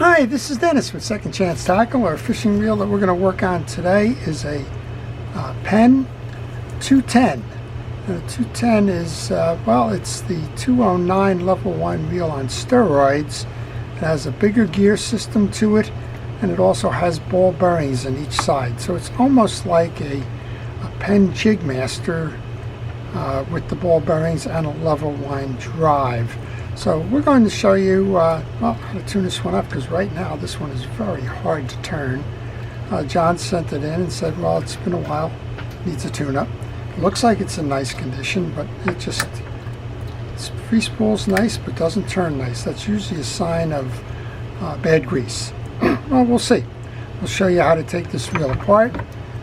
Hi, this is Dennis with Second Chance Tackle. Our fishing reel that we're going to work on today is a Penn 210. The 210 is, well, it's the 209 level 1 reel on steroids. It has a bigger gear system to it, and it also has ball bearings on each side. So it's almost like a Penn Jigmaster with the ball bearings and a level line drive. So we're going to show you well, how to tune this one up, because right now this one is very hard to turn. John sent it in and said, well, it's been a while, needs a tune-up. It looks like it's in nice condition, but it's free spool's nice, but doesn't turn nice. That's usually a sign of bad grease. Well, we'll see. We'll show you how to take this reel apart,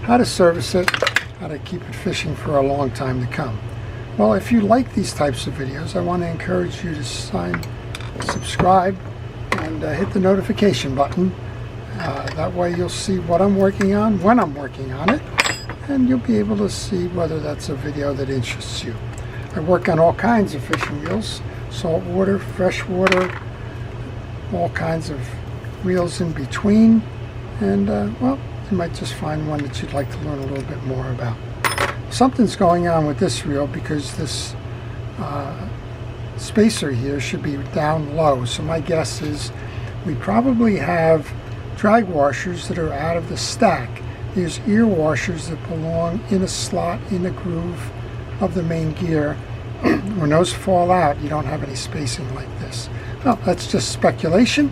how to service it, how to keep it fishing for a long time to come. Well, if you like these types of videos, I want to encourage you to subscribe and hit the notification button. That way you'll see what I'm working on, when I'm working on it, and you'll be able to see whether that's a video that interests you. I work on all kinds of fishing reels, saltwater, freshwater, all kinds of reels in between, and well, you might just find one that you'd like to learn a little bit more about. Something's going on with this reel, because this spacer here should be down low. So my guess is we probably have drag washers that are out of the stack. There's ear washers that belong in a slot in the groove of the main gear. When those fall out, you don't have any spacing like this. Well, that's just speculation.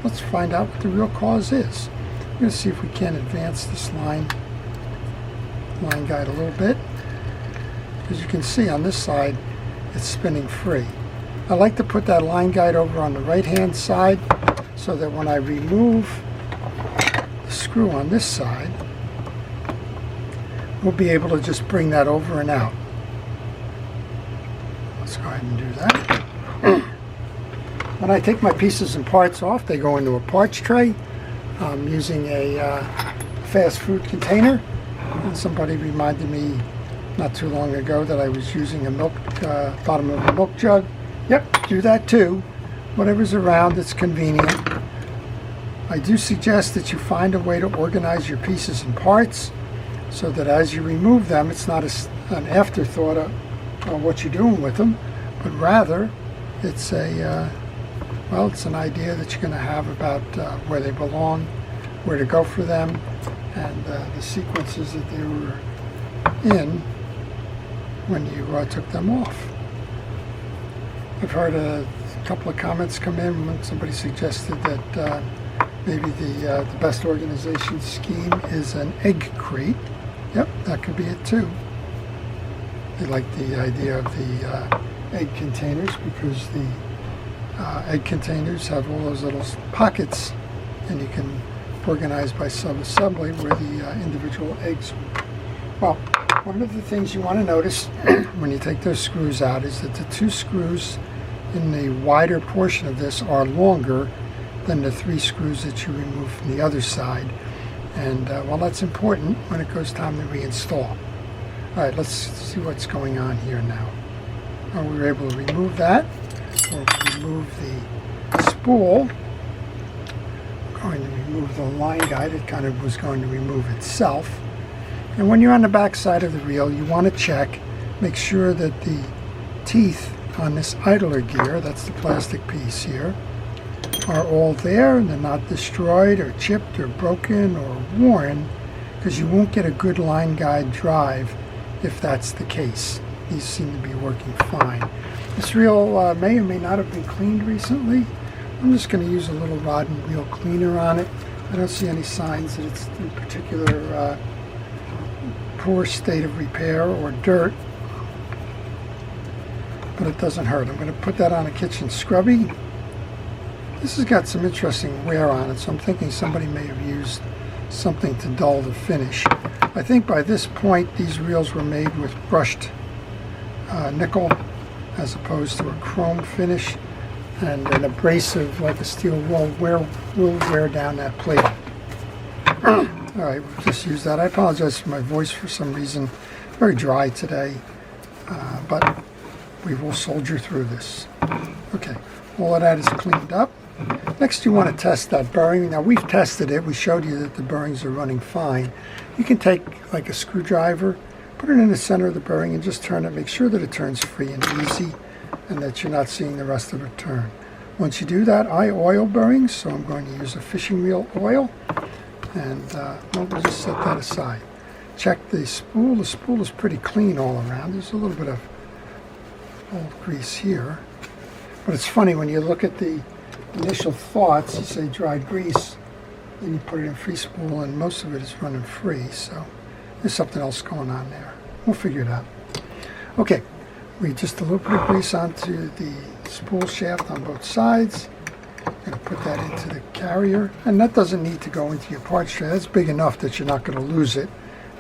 Let's find out what the real cause is. We're going to see if we can advance this line guide a little bit. As you can see on this side, it's spinning free. I like to put that line guide over on the right hand side so that when I remove the screw on this side, we'll be able to just bring that over and out. Let's go ahead and do that. When I take my pieces and parts off, they go into a parts tray. I'm using a fast food container. And somebody reminded me not too long ago that I was using a bottom of a milk jug. Yep, do that too. Whatever's around that's convenient. I do suggest that you find a way to organize your pieces and parts so that as you remove them, it's not an afterthought of what you're doing with them, but rather it's well, it's an idea that you're going to have about where they belong, where to go for them, and the sequences that they were in when you took them off. I've heard a couple of comments come in when somebody suggested that maybe the best organization scheme is an egg crate. Yep, that could be it too. They like the idea of the egg containers, because the egg containers have all those little pockets, and you can organize by sub-assembly where the individual eggs are. Well, one of the things you want to notice when you take those screws out is that the two screws in the wider portion of this are longer than the three screws that you remove from the other side. And well, that's important when it goes time to reinstall. All right, let's see what's going on here now. We were able to remove that. We'll remove the spool. Going to remove the line guide. It kind of was going to remove itself. And when you're on the back side of the reel, you want to check, make sure that the teeth on this idler gear, that's the plastic piece here, are all there and they're not destroyed or chipped or broken or worn, because you won't get a good line guide drive if that's the case. These seem to be working fine. This reel may or may not have been cleaned recently. I'm just going to use a little rod and reel cleaner on it. I don't see any signs that it's in particular poor state of repair or dirt, but it doesn't hurt. I'm going to put that on a kitchen scrubby. This has got some interesting wear on it, so I'm thinking somebody may have used something to dull the finish. I think by this point these reels were made with brushed nickel as opposed to a chrome finish, and an abrasive like a steel wool will wear down that plate. All right, we'll just use that. I apologize for my voice for some reason. Very dry today, but we will soldier through this. Okay, all of that is cleaned up. Next, you want to test that bearing. Now, we've tested it. We showed you that the bearings are running fine. You can take like a screwdriver, put it in the center of the bearing, and just turn it. Make sure that it turns free and easy, and that you're not seeing the rest of it turn. Once you do that, I oil bearings, so I'm going to use a fishing reel oil, and we'll just set that aside. Check the spool. The spool is pretty clean all around. There's a little bit of old grease here, but it's funny when you look at the initial thoughts, you say dried grease, then you put it in free spool, and most of it is running free, so there's something else going on there. We'll figure it out. Okay, we just a little bit of grease onto the spool shaft on both sides. I'm going to put that into the carrier, and that doesn't need to go into your parts tray. That's big enough that you're not going to lose it,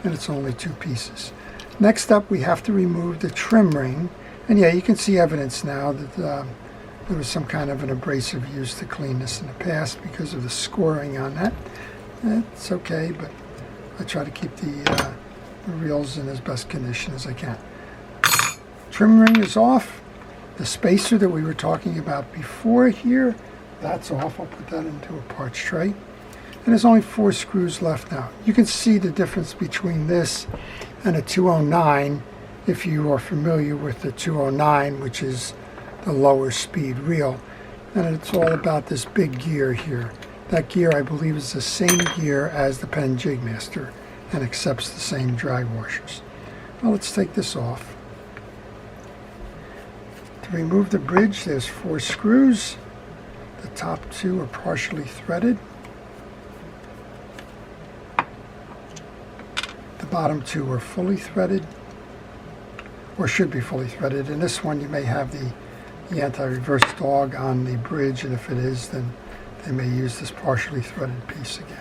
and it's only 2 pieces. Next up, we have to remove the trim ring, and yeah, you can see evidence now that there was some kind of an abrasive used to clean this in the past because of the scoring on that. It's okay, but I try to keep the reels in as best condition as I can. Trim ring is off. The spacer that we were talking about before here, that's off. I'll put that into a parts tray. And there's only 4 screws left now. You can see the difference between this and a 209 if you are familiar with the 209, which is the lower speed reel. And it's all about this big gear here. That gear, I believe, is the same gear as the Penn Jigmaster and accepts the same drag washers. Well, let's take this off. To remove the bridge, there's 4 screws. The top 2 are partially threaded. The bottom 2 are fully threaded, or should be fully threaded. In this one, you may have the anti-reverse dog on the bridge, and if it is, then they may use this partially threaded piece again.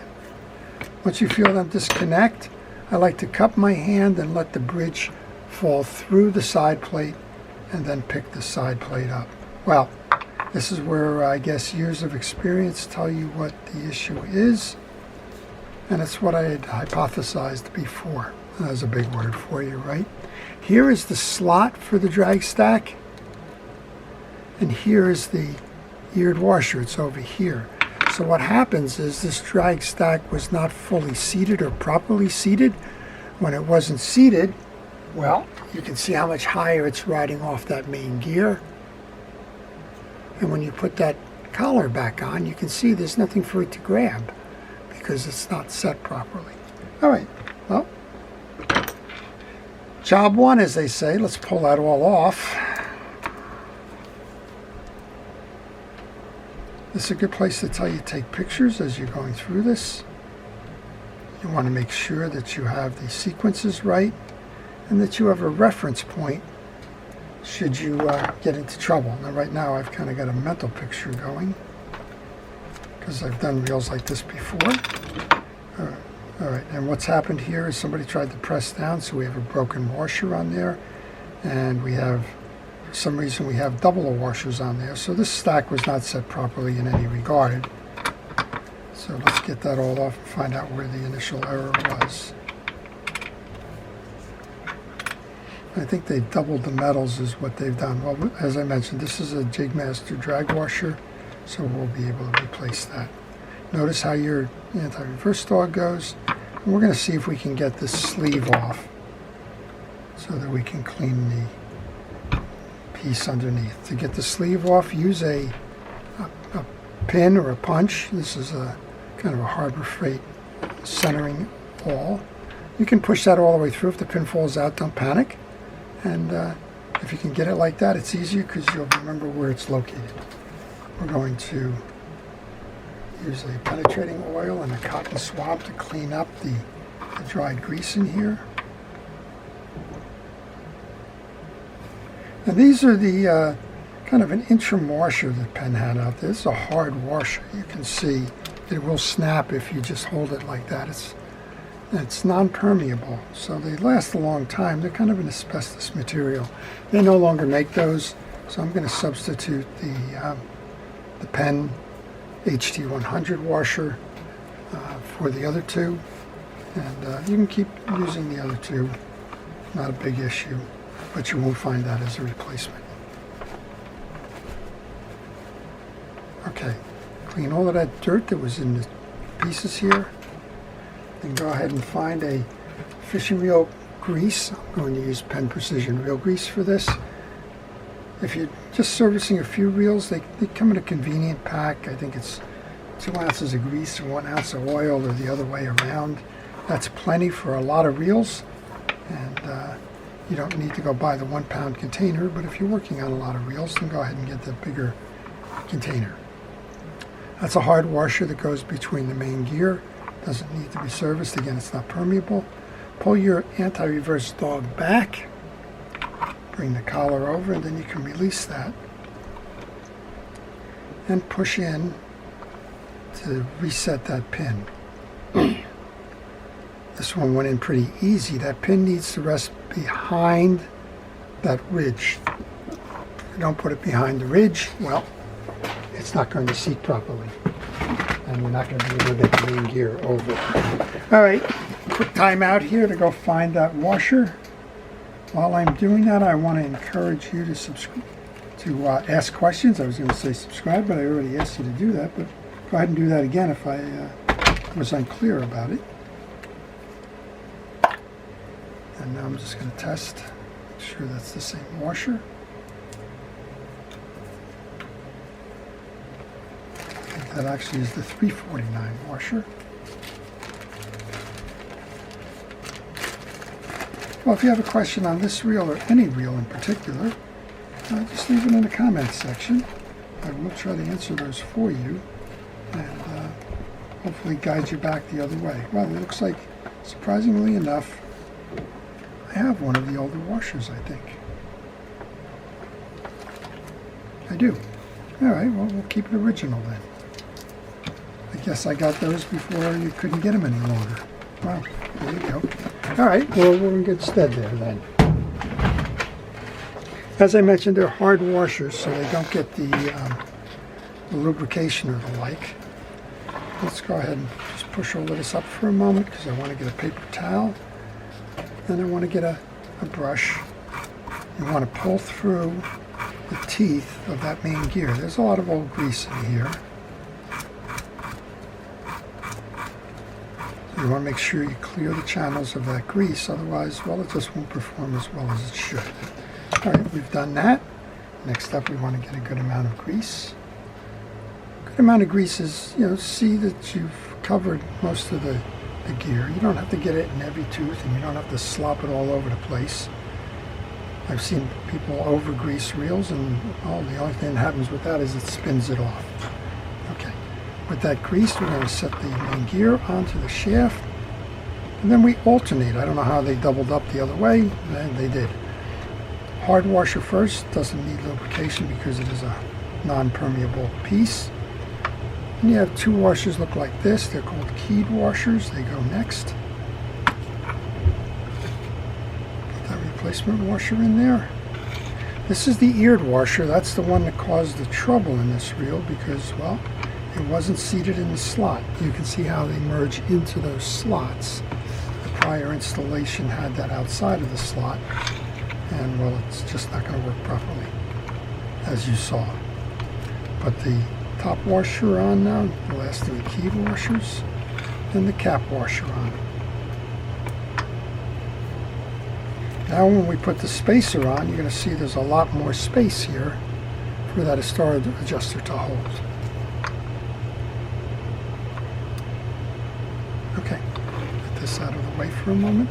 Once you feel them disconnect, I like to cup my hand and let the bridge fall through the side plate and then pick the side plate up. Well, this is where I guess years of experience tell you what the issue is, and it's what I had hypothesized before. That was a big word for you, right? Here is the slot for the drag stack, and here is the eared washer. It's over here. So what happens is this drag stack was not fully seated or properly seated. When it wasn't seated, well, you can see how much higher it's riding off that main gear. And when you put that collar back on, you can see there's nothing for it to grab because it's not set properly. All right, well, job 1, as they say. Let's pull that all off. This is a good place to tell you to take pictures as you're going through this. You want to make sure that you have the sequences right and that you have a reference point should you get into trouble. Now right now I've kind of got a mental picture going because I've done reels like this before. All right, and what's happened here is somebody tried to press down, so we have a broken washer on there, and we have, for some reason, we have double the washers on there. So this stack was not set properly in any regard. So let's get that all off and find out where the initial error was. I think they doubled the metals is what they've done. Well, as I mentioned, this is a Jigmaster drag washer, so we'll be able to replace that. Notice how your anti-reverse dog goes. And we're going to see if we can get this sleeve off so that we can clean the piece underneath. To get the sleeve off, use a pin or a punch. This is a kind of a Harbor Freight centering awl. You can push that all the way through. If the pin falls out, don't panic. And if you can get it like that, it's easier because you'll remember where it's located. We're going to use a penetrating oil and a cotton swab to clean up the dried grease in here. And these are the kind of an interim washer that Penn had out there. This is a hard washer. You can see it will snap if you just hold it like that. It's non-permeable, so they last a long time. They're kind of an asbestos material. They no longer make those, so I'm going to substitute the Penn HT100 washer for the other two, and you can keep using the other two. Not a big issue, but you won't find that as a replacement. Okay, clean all of that dirt that was in the pieces here. Then go ahead and find a fishing reel grease. I'm going to use Penn Precision reel grease for this. If you're just servicing a few reels, they come in a convenient pack. I think it's 2 ounces of grease and 1 ounce of oil, or the other way around. That's plenty for a lot of reels, and you don't need to go buy the 1 pound container, but if you're working on a lot of reels, then go ahead and get the bigger container. That's a hard washer that goes between the main gear. Doesn't need to be serviced. Again, it's not permeable. Pull your anti-reverse dog back, bring the collar over, and then you can release that and push in to reset that pin. This one went in pretty easy. That pin needs to rest behind that ridge. If you don't put it behind the ridge, well, it's not going to seat properly, and we're not going to be able to get the main gear over. All right, quick time out here to go find that washer. While I'm doing that, I want to encourage you to subscribe, to ask questions. I was going to say subscribe, but I already asked you to do that. But go ahead and do that again if I was unclear about it. And now I'm just going to test, make sure that's the same washer. I think that actually is the 349 washer. Well, if you have a question on this reel or any reel in particular, just leave it in the comments section. I will try to answer those for you and hopefully guide you back the other way. Well, it looks like, surprisingly enough, I have one of the older washers, I think. I do. All right, well, we'll keep it original then. I guess I got those before you couldn't get them any longer. Well, there you go. All right, well, we're in good stead there then. As I mentioned, they're hard washers, so they don't get the lubrication or the like. Let's go ahead and just push all of this up for a moment because I want to get a paper towel. Then I want to get a brush. You want to pull through the teeth of that main gear. There's a lot of old grease in here. So you want to make sure you clear the channels of that grease, otherwise, well, it just won't perform as well as it should. All right, we've done that. Next up, we want to get a good amount of grease. Good amount of grease is, see that you've covered most of the gear. You don't have to get it in every tooth, and you don't have to slop it all over the place. I've seen people over grease reels, and the only thing that happens with that is it spins it off. Okay, with that grease, we're going to set the main gear onto the shaft, and then we alternate. I don't know how they doubled up the other way. They did. Hard washer first, doesn't need lubrication because it is a non-permeable piece. And you have 2 washers look like this. They're called keyed washers. They go next. Put that replacement washer in there. This is the eared washer. That's the one that caused the trouble in this reel because, well, it wasn't seated in the slot. You can see how they merge into those slots. The prior installation had that outside of the slot. And, well, it's just not going to work properly, as you saw. Put the top washer on now, the last 3 keyed washers, and the cap washer on. Now when we put the spacer on, you're going to see there's a lot more space here for that star adjuster to hold. Okay, get this out of the way for a moment.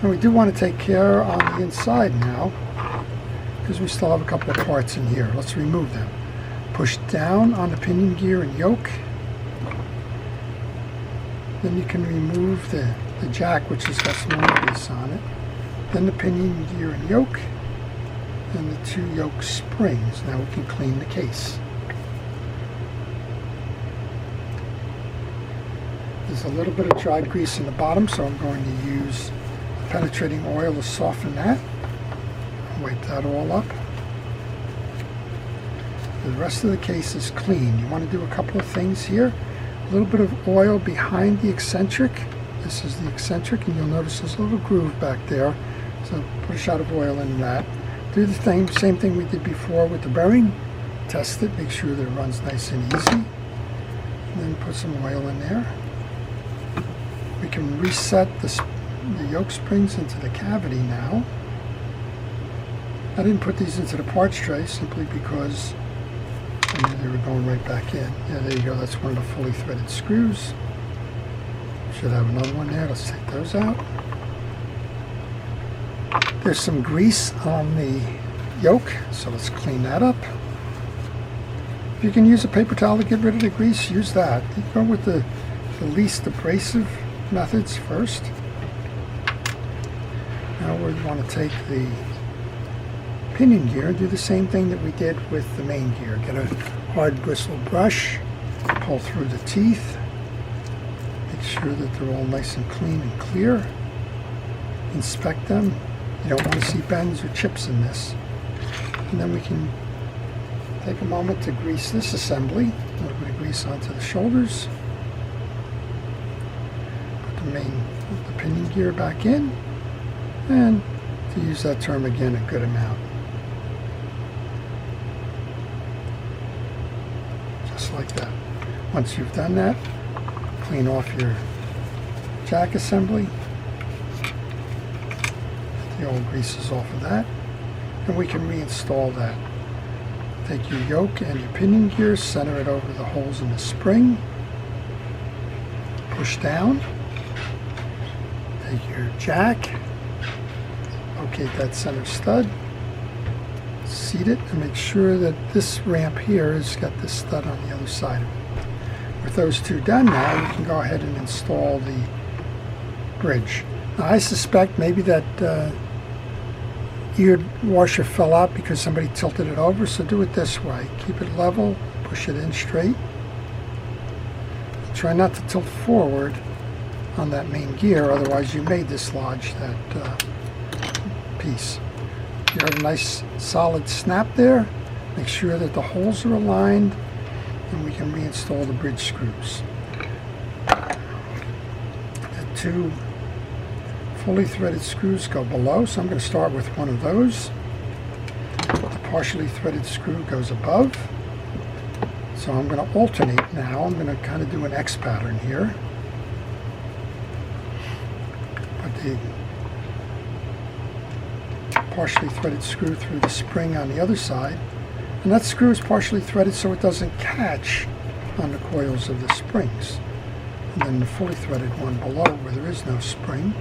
And we do want to take care on the inside now, because we still have a couple of parts in here. Let's remove them. Push down on the pinion gear and yoke. Then you can remove the jack, which has got some more grease on it. Then the pinion gear and yoke, and the 2 yoke springs. Now we can clean the case. There's a little bit of dried grease in the bottom, so I'm going to use penetrating oil to soften that. Wipe that all up. The rest of the case is clean. You want to do a couple of things here. A little bit of oil behind the eccentric. This is the eccentric, and you'll notice there's a little groove back there. So put a shot of oil in that. Do the same thing we did before with the bearing. test it, make sure that it runs nice and easy, and then put some oil in there. We can reset the yoke springs into the cavity now. I didn't put these into the parts tray simply because I knew they were going right back in. Yeah, there you go. That's one of the fully threaded screws. Should have another one there. Let's take those out. There's some grease on the yoke, so let's clean that up. If you can use a paper towel to get rid of the grease, use that. You go with the least abrasive methods first. Now we want to take the pinion gear and do the same thing that we did with the main gear. Get a hard bristle brush, pull through the teeth, make sure that they're all nice and clean and clear. Inspect them. You don't want to see bends or chips in this. And then we can take a moment to grease this assembly. A little bit of grease onto the shoulders. Put the pinion gear back in. And to use that term again, a good amount. Just like that. Once you've done that, clean off your jack assembly. The old grease is off of that. And we can reinstall that. Take your yoke and your pinion gear, center it over the holes in the spring. Push down. Take your jack. Locate that center stud. Seat it and make sure that this ramp here has got this stud on the other side of it. With those two done now, you can go ahead and install the bridge. Now I suspect maybe that ear washer fell out because somebody tilted it over, so do it this way. Keep it level, push it in straight. Try not to tilt forward on that main gear, otherwise you may dislodge that piece. You have a nice solid snap there. Make sure that the holes are aligned, and we can reinstall the bridge screws. The two fully threaded screws go below, so I'm going to start with one of those. The partially threaded screw goes above. So I'm going to alternate now. I'm going to kind of do an X pattern here. Put the partially threaded screw through the spring on the other side. And that screw is partially threaded so it doesn't catch on the coils of the springs. And then the fully threaded one below where there is no spring.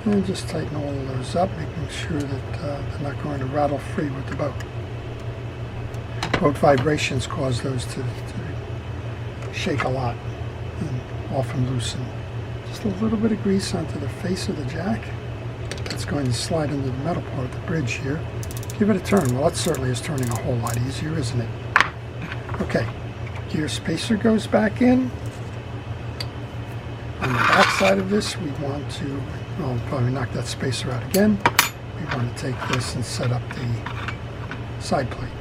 And just tighten all of those up, making sure that they're not going to rattle free with the boat. Boat vibrations cause those to shake a lot and often loosen. Just a little bit of grease onto the face of the jack. That's going to slide into the metal part of the bridge here. Give it a turn. Well, that certainly is turning a whole lot easier, isn't it? Okay, gear spacer goes back in. On the back side of this, we want to, well, probably knock that spacer out again. We want to take this and set up the side plate.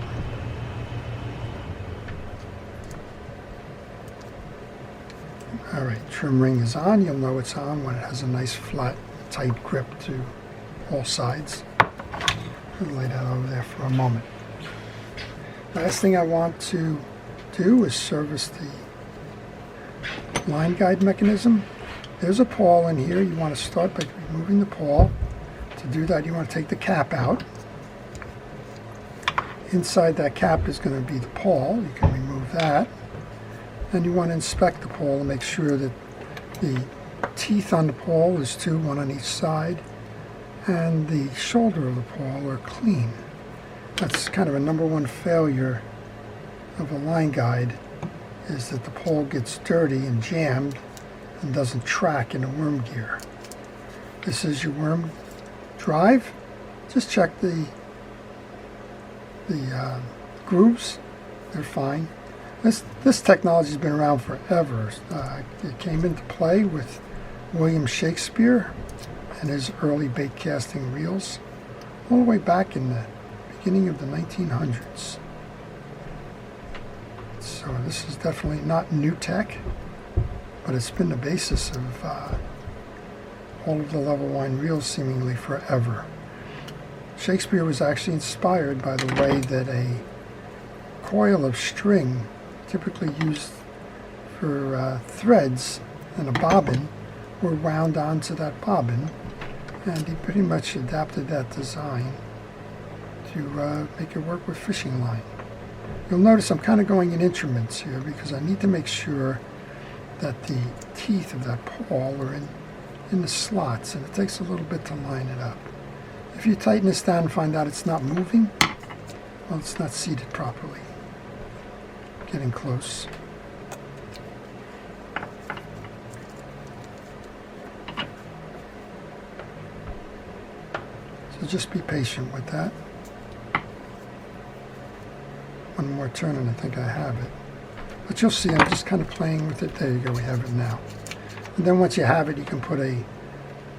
All right, trim ring is on. You'll know it's on when it has a nice flat, tight grip to all sides. I'll lay that over there for a moment. Last thing I want to do is service the line guide mechanism. There's a pawl in here. You want to start by removing the pawl. To do that, you want to take the cap out. Inside that cap is going to be the pawl. You can remove that. And you want to inspect the pawl and make sure that the teeth on the pawl is two, one on each side, and the shoulder of the pawl are clean. That's kind of a number one failure of a line guide, is that the pole gets dirty and jammed and doesn't track in a worm gear. This is your worm drive. Just check the grooves. They're fine. This technology has been around forever. It came into play with William Shakespeare and his early bait casting reels, all the way back in the beginning of the 1900s. So this is definitely not new tech, but it's been the basis of all of the level line reels seemingly forever. Shakespeare was actually inspired by the way that a coil of string, typically used for threads and a bobbin, were wound onto that bobbin, and he pretty much adapted that design to make it work with fishing line. You'll notice I'm kind of going in increments here because I need to make sure that the teeth of that pawl are in the slots, and it takes a little bit to line it up. If you tighten this down and find out it's not moving, well, it's not seated properly. Getting close. So just be patient with that. One more turn and I think I have it. But you'll see I'm just kind of playing with it. There you go, we have it now. And then once you have it, you can put a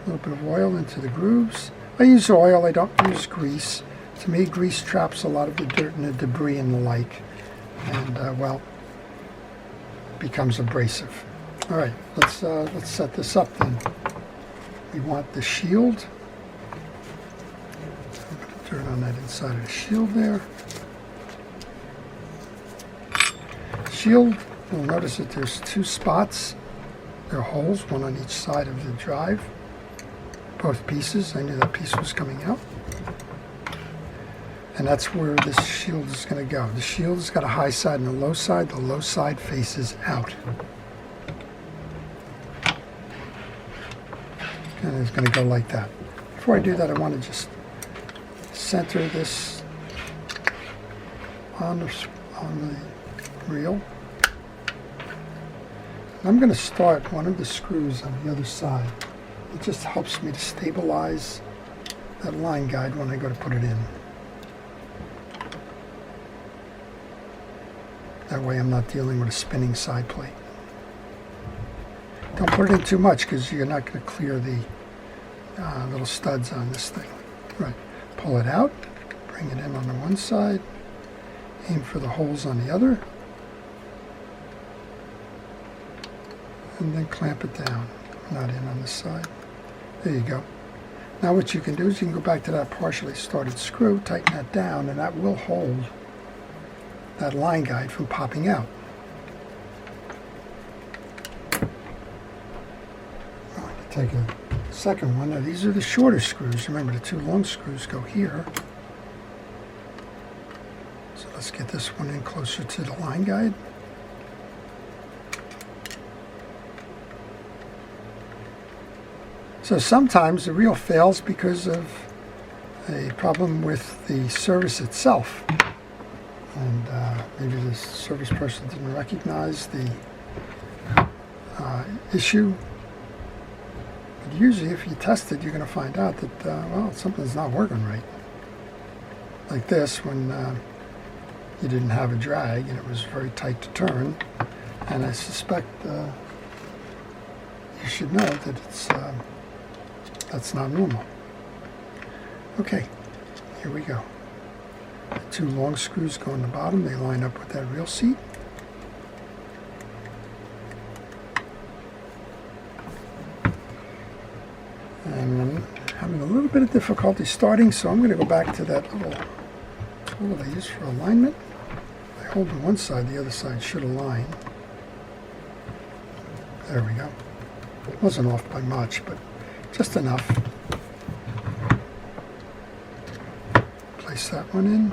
little bit of oil into the grooves. I use oil, I don't use grease. To me, grease traps a lot of the dirt and the debris and the like. And, well, becomes abrasive. All right, let's set this up then. We want the shield. I'm going to turn on that inside of the shield there. Shield, you'll notice that there's two spots. There are holes, one on each side of the drive. Both pieces. I knew that piece was coming out. And that's where this shield is going to go. The shield has got a high side and a low side. The low side faces out. And it's going to go like that. Before I do that, I want to just center this on the reel. I'm going to start one of the screws on the other side. It just helps me to stabilize that line guide when I go to put it in. That way I'm not dealing with a spinning side plate. Don't put it in too much because you're not going to clear the little studs on this thing. Right. Pull it out, bring it in on the one side, aim for the holes on the other, and then clamp it down, not in on this side. There you go. Now what you can do is you can go back to that partially started screw, tighten that down, and that will hold that line guide from popping out. I'll take a second one. Now these are the shorter screws. Remember, the two long screws go here. So let's get this one in closer to the line guide. So sometimes the reel fails because of a problem with the service itself. And maybe the service person didn't recognize the issue. But usually if you test it, you're going to find out that, well, something's not working right. Like this, when you didn't have a drag and it was very tight to turn. And I suspect you should know that it's that's not normal. Okay, here we go. The two long screws go in the bottom. They line up with that reel seat. And I'm having a little bit of difficulty starting, so I'm going to go back to that little tool that I use for alignment. I hold on one side, the other side should align. There we go. It wasn't off by much, but just enough. Place that one in.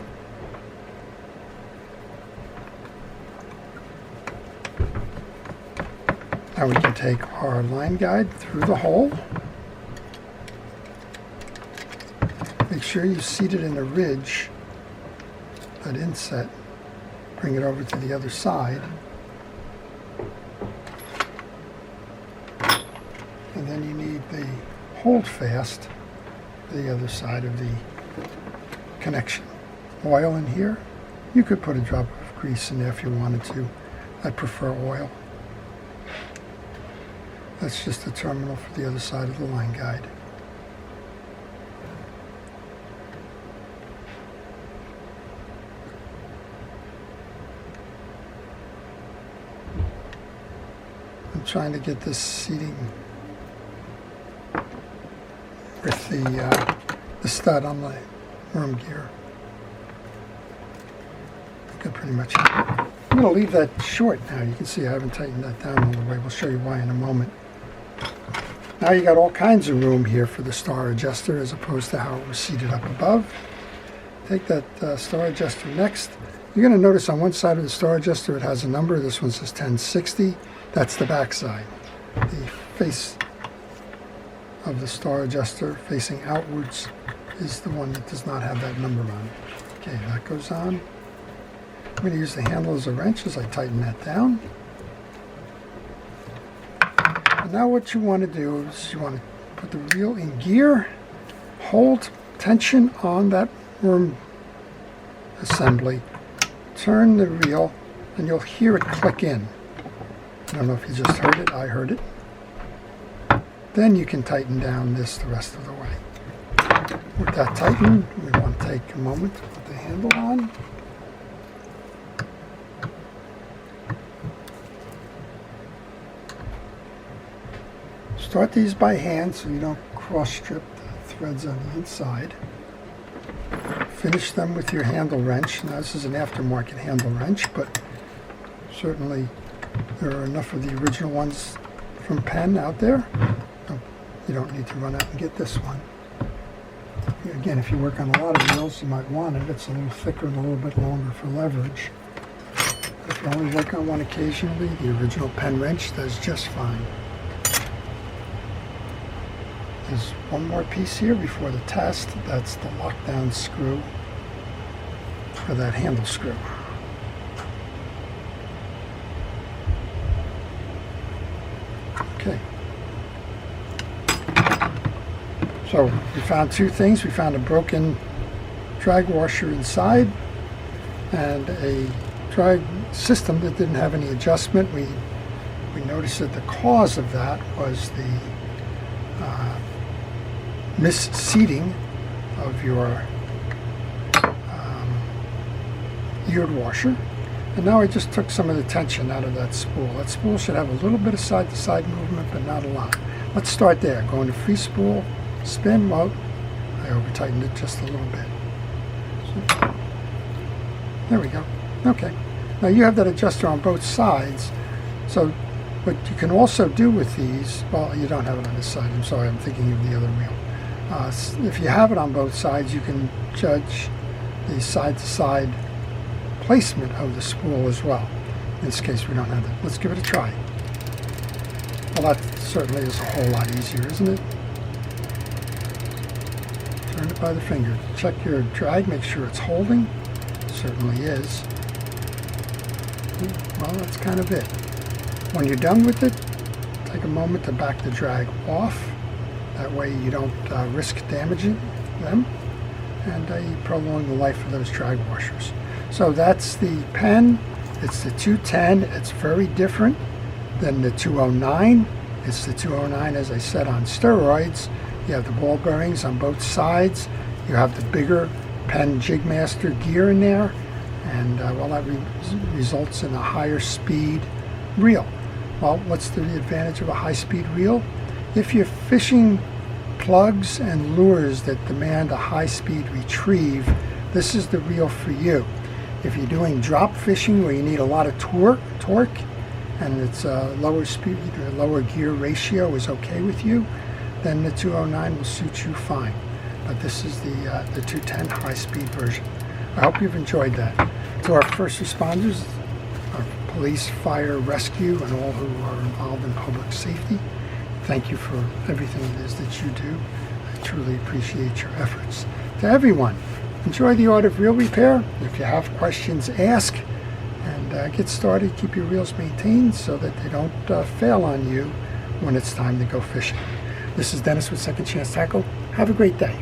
Now we can take our line guide through the hole. Make sure you seat it in a ridge, that inset. Bring it over to the other side. And then you need the hold fast to the other side of the connection. Oil in here. You could put a drop of grease in there if you wanted to. I prefer oil. That's just the terminal for the other side of the line guide. I'm trying to get this seating the stud on the worm gear. I think pretty much it. I'm going to leave that short now. You can see I haven't tightened that down all the way. We'll show you why in a moment. Now you got all kinds of room here for the star adjuster as opposed to how it was seated up above. Take that star adjuster next. You're going to notice on one side of the star adjuster it has a number. This one says 1060. That's the back side. The face of the star adjuster facing outwards is the one that does not have that number on it. Okay, that goes on. I'm going to use the handle as a wrench as I tighten that down. And now what you want to do is you want to put the reel in gear, hold tension on that worm assembly, turn the reel, and you'll hear it click in. I don't know if you just heard it, I heard it. Then you can tighten down this the rest of the way. With that tightened, we want to take a moment to put the handle on. Start these by hand so you don't cross-strip the threads on the inside. Finish them with your handle wrench. Now this is an aftermarket handle wrench, but certainly there are enough of the original ones from Penn out there. You don't need to run out and get this one. Again, if you work on a lot of reels, you might want it. It's a little thicker and a little bit longer for leverage. If you only work on one occasionally, the original Penn wrench does just fine. There's one more piece here before the test. That's the lockdown screw for that handle screw. Okay. So we found two things. We found a broken drag washer inside and a drag system that didn't have any adjustment. We noticed that the cause of that was the misseating of your eared washer. And now I just took some of the tension out of that spool. That spool should have a little bit of side-to-side movement, but not a lot. Let's start there. Going to free spool, spin. Well, I over-tightened it just a little bit. So, there we go. Okay. Now you have that adjuster on both sides. So what you can also do with these, well, you don't have it on this side. I'm sorry, I'm thinking of the other wheel. If you have it on both sides, you can judge the side-to-side placement of the spool as well. In this case, we don't have that. Let's give it a try. Well, that certainly is a whole lot easier, isn't it? Turn it by the finger. Check your drag, make sure it's holding. It certainly is. Well, that's kind of it. When you're done with it, take a moment to back the drag off. That way you don't risk damaging them, and you prolong the life of those drag washers. So that's the Penn. It's the 210. It's very different than the 209. It's the 209, as I said, on steroids. You have the ball bearings on both sides. You have the bigger Penn Jigmaster gear in there, and well, that results in a higher speed reel. Well, what's the advantage of a high-speed reel? If you're fishing plugs and lures that demand a high-speed retrieve, this is the reel for you. If you're doing drop fishing where you need a lot of torque and it's a lower speed or lower gear ratio is okay with you, then the 209 will suit you fine. But this is the 210 high-speed version. I hope you've enjoyed that. To our first responders, our police, fire, rescue, and all who are involved in public safety, thank you for everything it is that you do. I truly appreciate your efforts. To everyone, enjoy the art of reel repair. If you have questions, ask, and get started. Keep your reels maintained so that they don't fail on you when it's time to go fishing. This is Dennis with Second Chance Tackle. Have a great day.